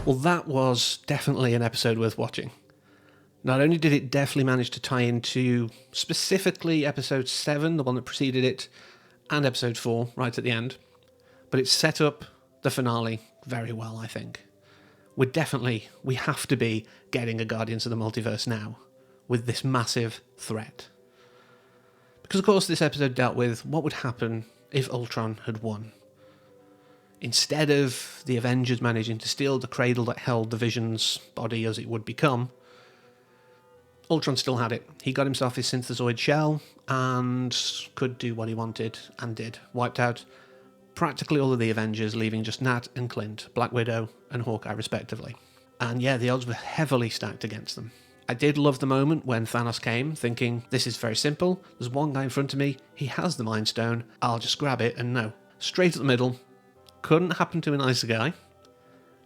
Well, that was definitely an episode worth watching. Not only did it definitely manage to tie into specifically episode 7, the one that preceded it, and episode 4, right at the end, but it set up the finale very well, I think. We have to be getting a Guardians of the Multiverse now, with this massive threat. Because, of course, this episode dealt with what would happen if Ultron had won. Instead of the Avengers managing to steal the cradle that held the Vision's body as it would become, Ultron still had it. He got himself his synthezoid shell and could do what he wanted, and did. Wiped out practically all of the Avengers, leaving just Nat and Clint, Black Widow and Hawkeye respectively. And yeah, the odds were heavily stacked against them. I did love the moment when Thanos came, thinking, this is very simple, there's one guy in front of me, he has the Mind Stone, I'll just grab it, and no. Straight at the middle. Couldn't happen to a nicer guy,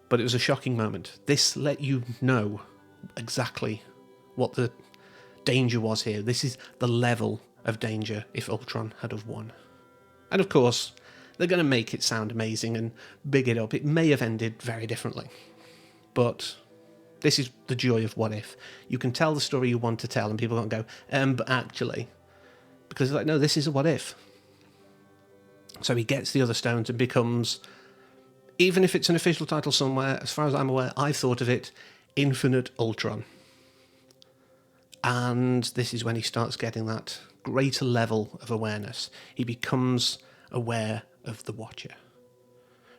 but it was a shocking moment. This let you know exactly what the danger was here. This is the level of danger if Ultron had have won. And of course, they're going to make it sound amazing and big it up. It may have ended very differently, but this is the joy of what if. You can tell the story you want to tell and people don't go, but actually, because it's like, no, this is a what if. So he gets the other stones and becomes, even if it's an official title somewhere, as far as I'm aware, I've thought of it, Infinite Ultron. And this is when he starts getting that greater level of awareness. He becomes aware of the Watcher,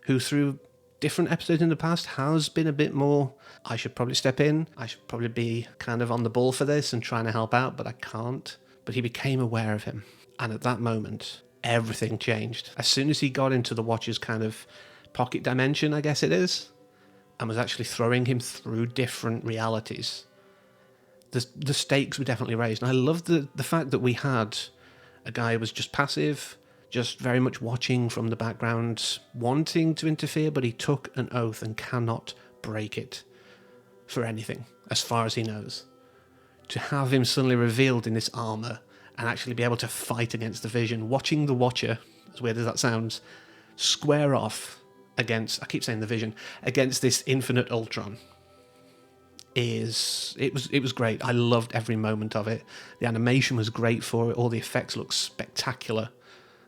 who through different episodes in the past has been a bit more, I should probably step in, I should probably be kind of on the ball for this and trying to help out, but I can't. But he became aware of him. And at that moment, everything changed. As soon as he got into the Watcher's kind of pocket dimension, I guess it is, and was actually throwing him through different realities, the stakes were definitely raised. And I love the fact that we had a guy who was just passive, just very much watching from the background, wanting to interfere, but he took an oath and cannot break it for anything, as far as he knows. To have him suddenly revealed in this armour and actually be able to fight against the Vision, watching the Watcher, as weird as that sounds, square off against, I keep saying the Vision, against this Infinite Ultron, it was great. I loved every moment of it. The animation was great for it. All the effects look spectacular.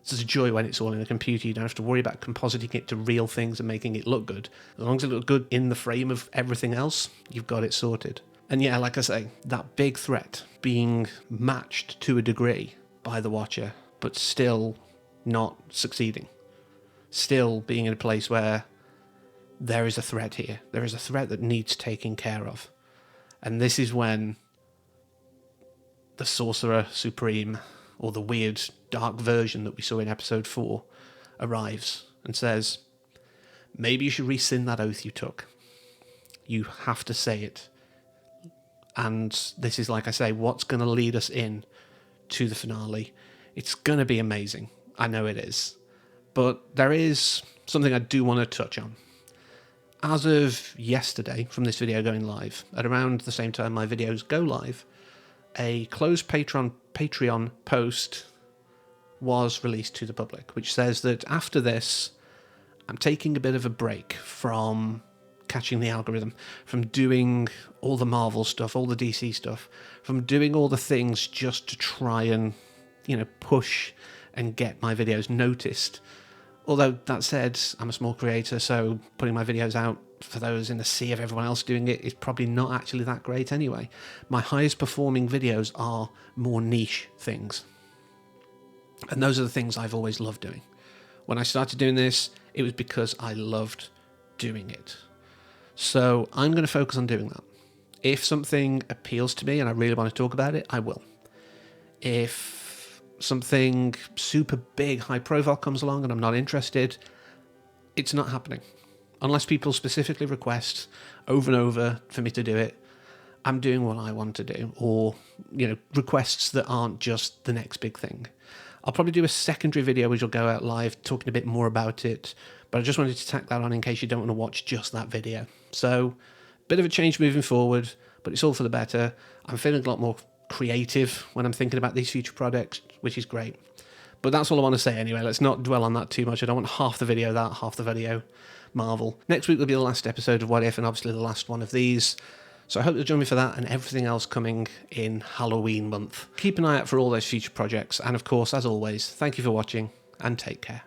It's a joy when it's all in a computer. You don't have to worry about compositing it to real things and making it look good. As long as it looks good in the frame of everything else, you've got it sorted. And yeah, like I say, that big threat being matched to a degree by the Watcher, but still not succeeding. Still being in a place where there is a threat here. There is a threat that needs taking care of. And this is when the Sorcerer Supreme, or the weird dark version that we saw in episode 4, arrives and says, maybe you should rescind that oath you took. You have to say it. And this is, like I say, what's going to lead us in to the finale. It's going to be amazing. I know it is. But there is something I do want to touch on. As of yesterday, from this video going live, at around the same time my videos go live, a closed Patreon post was released to the public, which says that after this, I'm taking a bit of a break from catching the algorithm, from doing all the Marvel stuff, all the DC stuff, from doing all the things just to try and, push and get my videos noticed. Although, that said, I'm a small creator, so putting my videos out for those in the sea of everyone else doing it is probably not actually that great anyway. My highest performing videos are more niche things. And those are the things I've always loved doing. When I started doing this, it was because I loved doing it. So I'm going to focus on doing that. If something appeals to me and I really want to talk about it, I will. If something super big, high profile comes along and I'm not interested, it's not happening. Unless people specifically request over and over for me to do it, I'm doing what I want to do. Or, requests that aren't just the next big thing. I'll probably do a secondary video which will go out live talking a bit more about it, but I just wanted to tack that on in case you don't want to watch just that video. So, bit of a change moving forward, but it's all for the better. I'm feeling a lot more creative when I'm thinking about these future projects, which is great. But that's all I want to say anyway. Let's not dwell on that too much. I don't want half the video that, half the video Marvel. Next week will be the last episode of What If, and obviously the last one of these. So I hope you'll join me for that and everything else coming in Halloween month. Keep an eye out for all those future projects. And of course, as always, thank you for watching and take care.